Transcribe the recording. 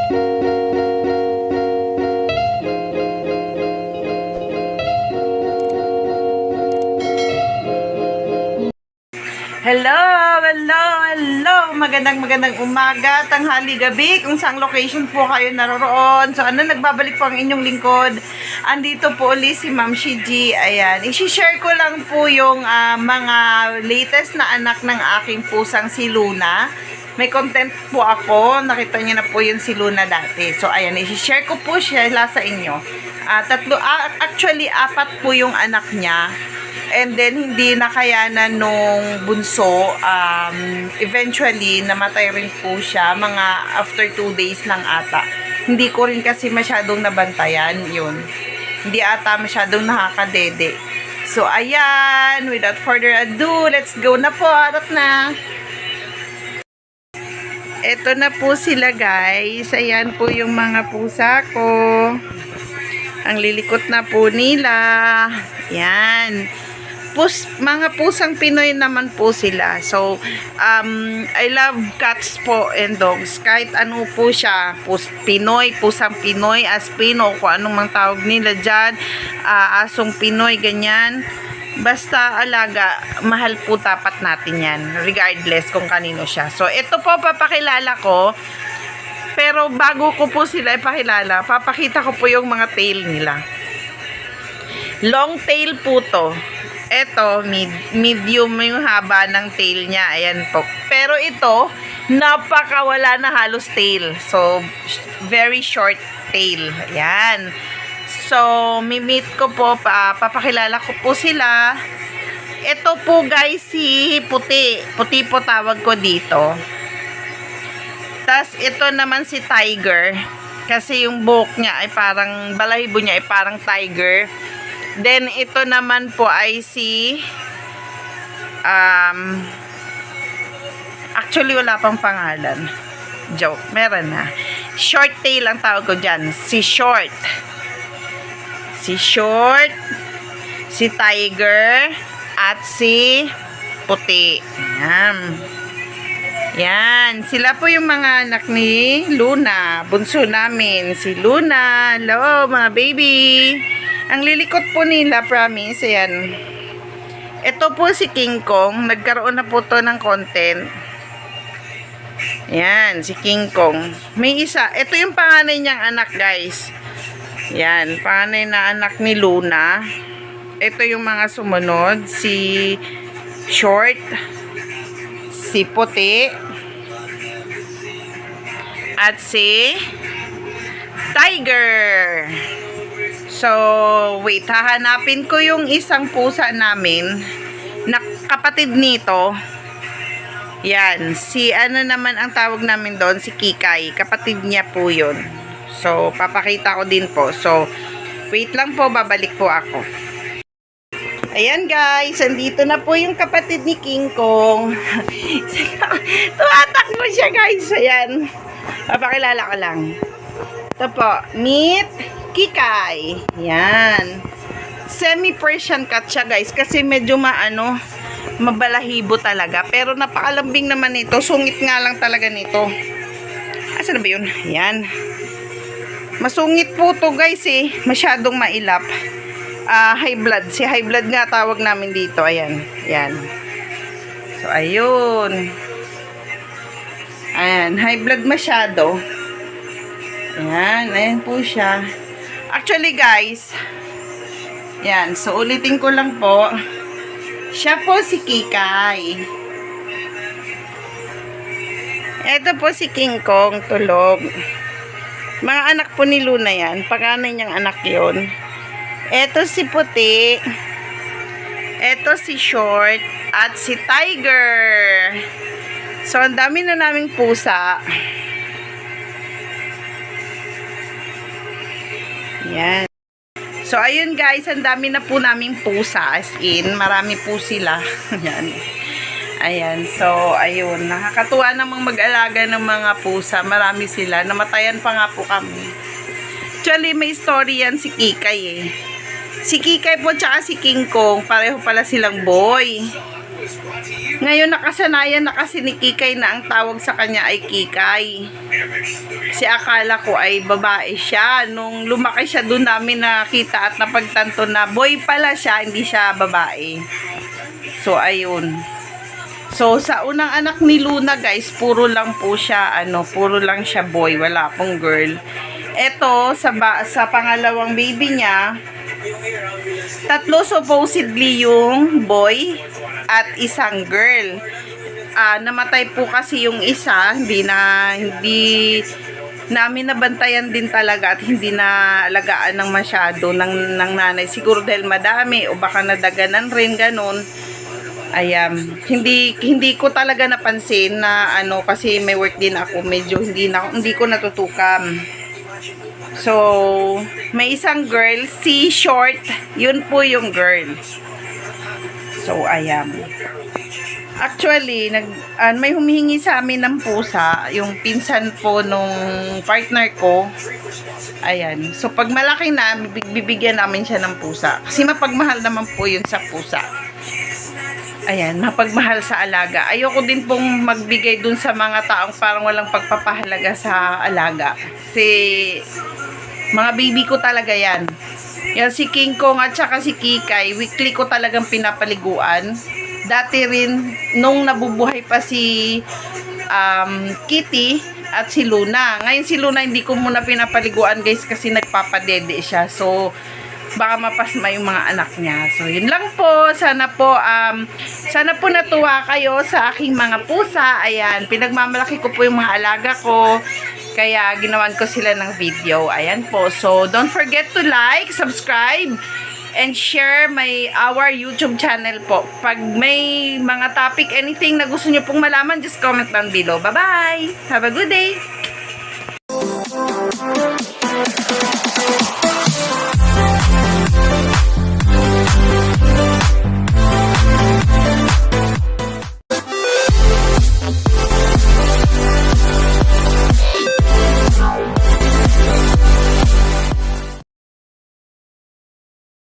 Hello, hello, hello. Magandang umaga, tanghali, gabi, kung saang location po kayo naroroon. So, nagbabalik po ang inyong lingkod. Andito po ulit si Ma'am Shiji. Ayan, i-share ko lang po yung mga latest na anak ng aking pusang si Luna. May content po ako. Nakita niyo na po yun si Luna dati. So, ayan, i-share ko po siya sa inyo. Actually, 4 po yung anak niya. And then, hindi nakayanan nung bunso. Eventually, namatay rin po siya. Mga after 2 days lang ata. Hindi ko rin kasi masyadong nabantayan yun. Hindi ata masyadong nakakadede. So, ayan. Without further ado, let's go na po. Arat na. Ito na po sila, guys. Ayan po yung mga pusa ko. Ang lilikot na po nila. Ayan. Mga pusang Pinoy naman po sila. So, I love cats po and dogs. Kahit ano po siya. Pinoy, pusang Pinoy, Aspino, kung anong mang tawag nila dyan. Asong Pinoy, ganyan. Basta alaga, mahal po tapat natin yan. Regardless kung kanino siya. So, ito po papakilala ko. Pero bago ko po sila ipakilala, papakita ko po yung mga tail nila. Long tail po to. Ito, medium yung haba ng tail niya. Ayan po. Pero ito, napakawala na halos tail. So, very short tail. Ayan. So, mimit ko po, papakilala ko po sila. Ito po guys, si Puti. Puti po tawag ko dito. Tas ito naman si Tiger. Kasi yung buhok niya ay parang, balahibo niya ay parang tiger. Then, ito naman po ay si actually, wala pang pangalan. Joke. Meron na. Short tail ang tawag ko dyan. Si Short. Si Short. Si Tiger. At si Puti. Ayan. Yan. Sila po yung mga anak ni Luna. Bunso namin. Si Luna. Hello, mga baby. Ang lilikot po nila, promise, ayan. Ito po si King Kong. Nagkaroon na po to ng content. Ayan, si King Kong. May isa. Ito yung panganay niyang anak, guys. Ayan, panganay na anak ni Luna. Ito yung mga sumunod. Si Short. Si Puti. At si Tiger. So, wait, hahanapin ko yung isang pusa namin na kapatid nito. Yan, si ano naman ang tawag namin doon, si Kikay. Kapatid niya po yun. So, papakita ko din po. So, wait lang po, babalik po ako. Ayan guys, andito na po yung kapatid ni King Kong. Tumatakbo siya guys. Ayan, papakilala ko lang. Ito po, meet Kikay. Yan. Semi-Persian cat siya, guys. Kasi medyo mabalahibo talaga. Pero napakalambing naman nito. Sungit nga lang talaga nito. Asa na ba yun? Yan. Masungit po to guys eh. Masyadong mailap. High blood. Si high blood nga tawag namin dito. Ayan. Yan. So, ayun. Ayan. High blood masyado. Ayan. Ayan po siya. Actually guys, yan, so ulitin ko lang po, siya po si Kikay. Ito po si King Kong, tulog. Mga anak po ni Luna yan, panganay niyang anak yon. Ito si Puti. Ito si Short. At si Tiger. So, ang dami na naming pusa. Yan. So, ayun guys, ang dami na po naming pusa. As in, marami po sila. Yan. Ayan. So, ayun. Nakakatuwa namang mag-alaga ng mga pusa. Marami sila. Namatayan pa nga po kami. Actually, may story yan si Kikay eh. Si Kikay po tsaka si King Kong, pareho pala silang boy. Ngayon nakasanayan na kasi ni Kikay na ang tawag sa kanya ay Kikay. Kasi akala ko ay babae siya. Nung lumaki siya doon namin nakita at napagtanto na boy pala siya, hindi siya babae. So ayun. So sa unang anak ni Luna guys, puro lang po siya puro lang siya boy, wala pong girl. Eto sa pangalawang baby niya, tatlo supposedly yung boy at isang girl. Namatay po kasi yung isa, hindi namin nabantayan din talaga at hindi na alagaan ng masyado ng nanay. Siguro dahil madami o baka nadaganan rin ganun. Ayan, hindi ko talaga napansin na kasi may work din ako, medyo hindi ko natutukan. So, may isang girl, si Short, yun po yung girl. So, ayan. Actually, may humihingi sa amin ng pusa, yung pinsan po nung partner ko. Ayan. So, pag malaki na, bibigyan namin siya ng pusa. Kasi mapagmahal naman po yun sa pusa. Ayan, mapagmahal sa alaga. Ayoko din pong magbigay dun sa mga taong parang walang pagpapahalaga sa alaga. Kasi, mga baby ko talaga yan. Yan si King Kong at saka si Kikay, weekly ko talagang pinapaliguan. Dati rin, nung nabubuhay pa si Kitty at si Luna. Ngayon si Luna hindi ko muna pinapaliguan guys kasi nagpapadede siya. So, baka mapasma yung mga anak niya. So, yun lang po. Sana po natuwa kayo sa aking mga pusa. Ayan, pinagmamalaki ko po yung mga alaga ko. Kaya, ginawan ko sila ng video. Ayan po. So, don't forget to like, subscribe, and share our YouTube channel po. Pag may mga topic, anything na gusto nyo pong malaman, just comment down below. Bye-bye! Have a good day!